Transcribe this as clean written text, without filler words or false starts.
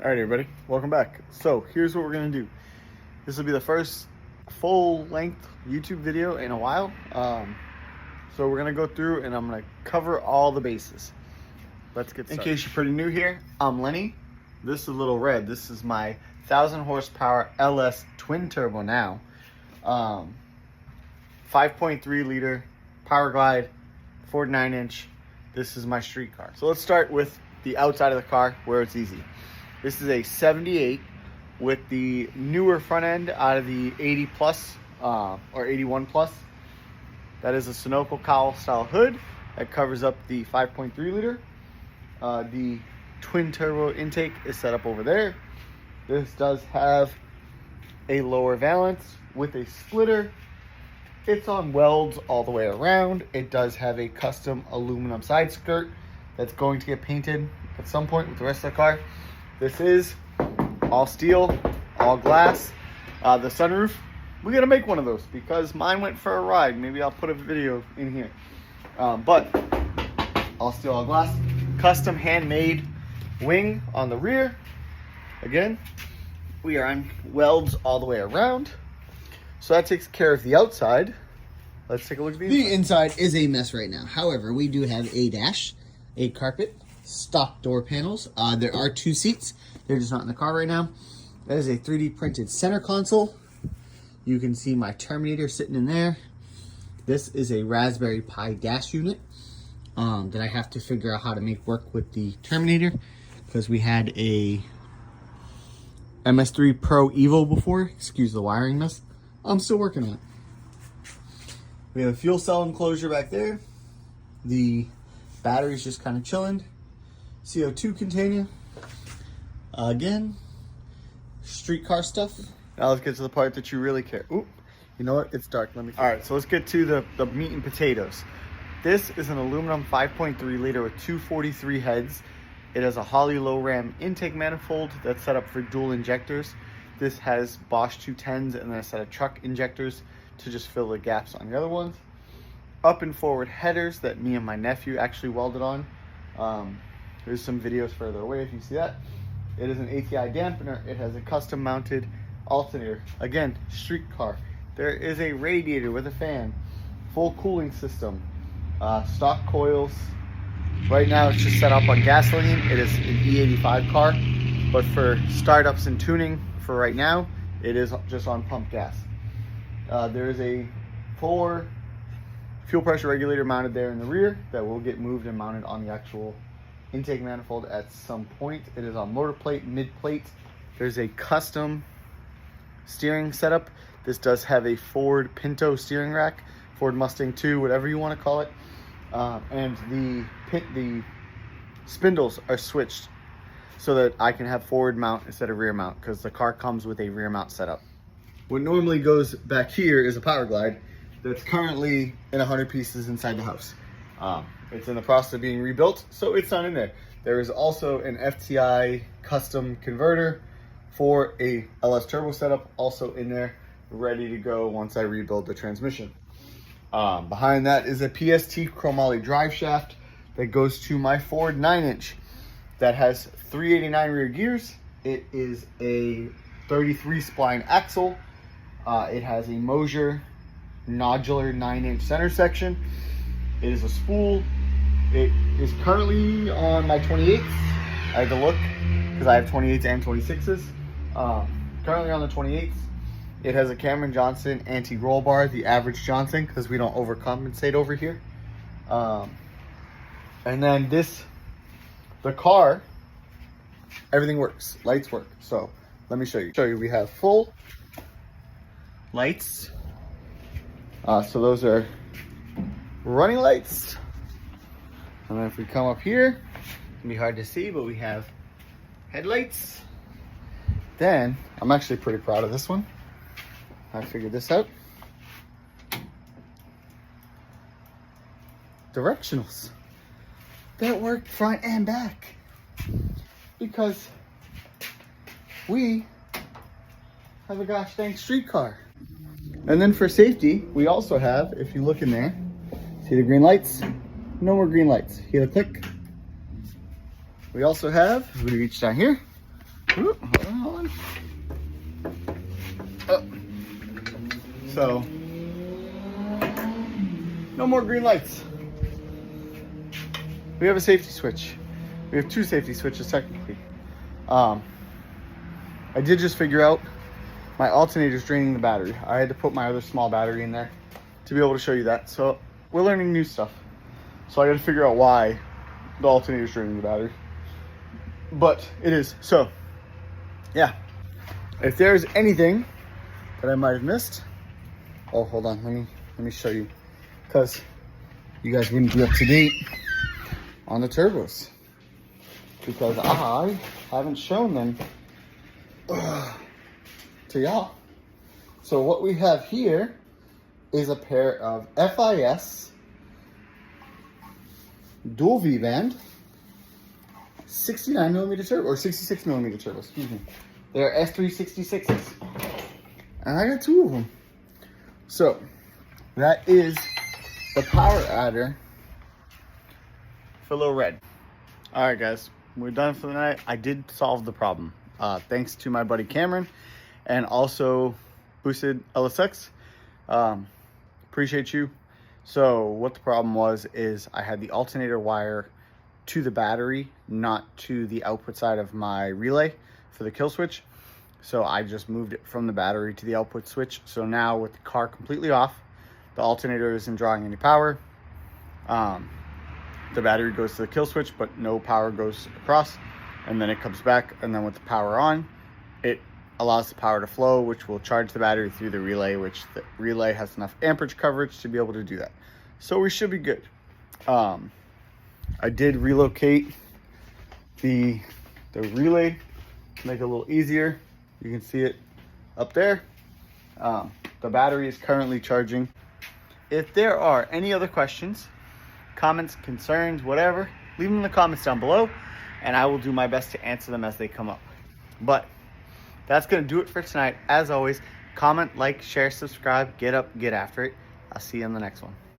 All right, everybody, welcome back. So here's what we're gonna do. This will be the first full-length YouTube video in a while. So we're gonna go through and I'm gonna cover all the bases. Let's get started. In case you're pretty new here, I'm Lenny. This is a little red. This is my 1,000 horsepower LS twin turbo now. 5.3 liter Power Glide, Ford 9-inch. This is my street car. So let's start with the outside of the car where it's easy. This is a 78 with the newer front end out of the 80 plus or 81 plus. That is a Sunoco cowl style hood that covers up the 5.3 liter. The twin turbo intake is set up over there. This does have a lower valance with a splitter. It's on welds all the way around. It does have a custom aluminum side skirt that's going to get painted at some point with the rest of the car. This is all steel, all glass. The sunroof, we gotta make one of those because mine went for a ride. Maybe I'll put a video in here. But all steel, all glass. Custom handmade wing on the rear. Again, we are on welds all the way around. So that takes care of the outside. Let's take a look at the inside. The inside is a mess right now. However, we do have a dash, a carpet, stock door panels. There are 2 seats. They're just not in the car right now. That is a 3D printed center console. You can see my Terminator sitting in there. This is a Raspberry Pi dash unit that I have to figure out how to make work with the Terminator because we had a MS3 Pro Evo before. Excuse the wiring mess. I'm still working on it. We have a fuel cell enclosure back there. The battery's just kind of chilling. CO2 container. Again, street car stuff. Now let's get to the part that you really care. Oop, you know what? It's dark. Let me. All right, so let's get to the meat and potatoes. This is an aluminum 5.3 liter with 243 heads. It has a Holley low ram intake manifold that's set up for dual injectors. This has Bosch 210s and then a set of truck injectors to just fill the gaps on the other ones. Up and forward headers that me and my nephew actually welded on. There's some videos further away if you see that. It is an ATI dampener. It has a custom mounted alternator. Again, street car. There is a radiator with a fan. Full cooling system. Stock coils. Right now it's just set up on gasoline. It is an E85 car. But for startups and tuning for right now, it is just on pump gas. There is a full fuel pressure regulator mounted there in the rear that will get moved and mounted on the actual intake manifold at some point. It is on motor plate, mid plate. There's a custom steering setup. This does have a Ford Pinto steering rack, Ford Mustang 2, whatever you want to call it. And the spindles are switched so that I can have forward mount instead of rear mount because the car comes with a rear mount setup. What normally goes back here is a Power Glide that's currently in 100 pieces inside the house. It's in the process of being rebuilt, so it's not in there. There is also an FTI custom converter for a LS turbo setup also in there, ready to go once I rebuild the transmission. Behind that is a PST chromoly drive shaft that goes to my Ford 9-inch that has 389 rear gears. It is a 33 spline axle. It has a Mosier nodular 9-inch center section. It is a spool. It is currently on my 28s. I had to look because I have 28s and 26s. Currently on the 28s. It has a Cameron Johnson anti-roll bar, the average Johnson, because we don't overcompensate over here. And then the car, everything works. Lights work. So let me show you. We have full lights. So those are running lights. And then if we come up here, it can be hard to see, but we have headlights. Then, I'm actually pretty proud of this one. I figured this out. Directionals that work front and back because we have a gosh dang street car. And then for safety, we also have, if you look in there, see the green lights? No more green lights. Hear the click? We also have, if we reach down here, Hold on. Oh. So, no more green lights. We have a safety switch. We have 2 safety switches technically. I did just figure out my alternator is draining the battery. I had to put my other small battery in there to be able to show you that. So we're learning new stuff. So I got to figure out why the alternator is draining the battery. But it is. So yeah, if there's anything that I might have missed, oh, hold on, let me show you, because you guys wouldn't be up to date on the turbos, because I haven't shown them to y'all. So what we have here is a pair of FIS dual V-band 69mm turbo, or 66mm turbo, excuse me. They're S366s. And I got 2 of them. So that is the power adder for Little Red. All right, guys, we're done for the night. I did solve the problem. Thanks to my buddy Cameron and also Boosted LSX. Appreciate you. So what the problem was is I had the alternator wire to the battery, not to the output side of my relay for the kill switch. So I just moved it from the battery to the output switch. So now with the car completely off, the alternator isn't drawing any power. The battery goes to the kill switch, but no power goes across, and then it comes back, and then with the power on, it allows the power to flow, which will charge the battery through the relay, which the relay has enough amperage coverage to be able to do that. So we should be good. I did relocate the relay to make it a little easier. You can see it up there. The battery is currently charging. If there are any other questions, comments, concerns, whatever, leave them in the comments down below, and I will do my best to answer them as they come up. But that's going to do it for tonight. As always, comment, like, share, subscribe, get up, get after it. I'll see you in the next one.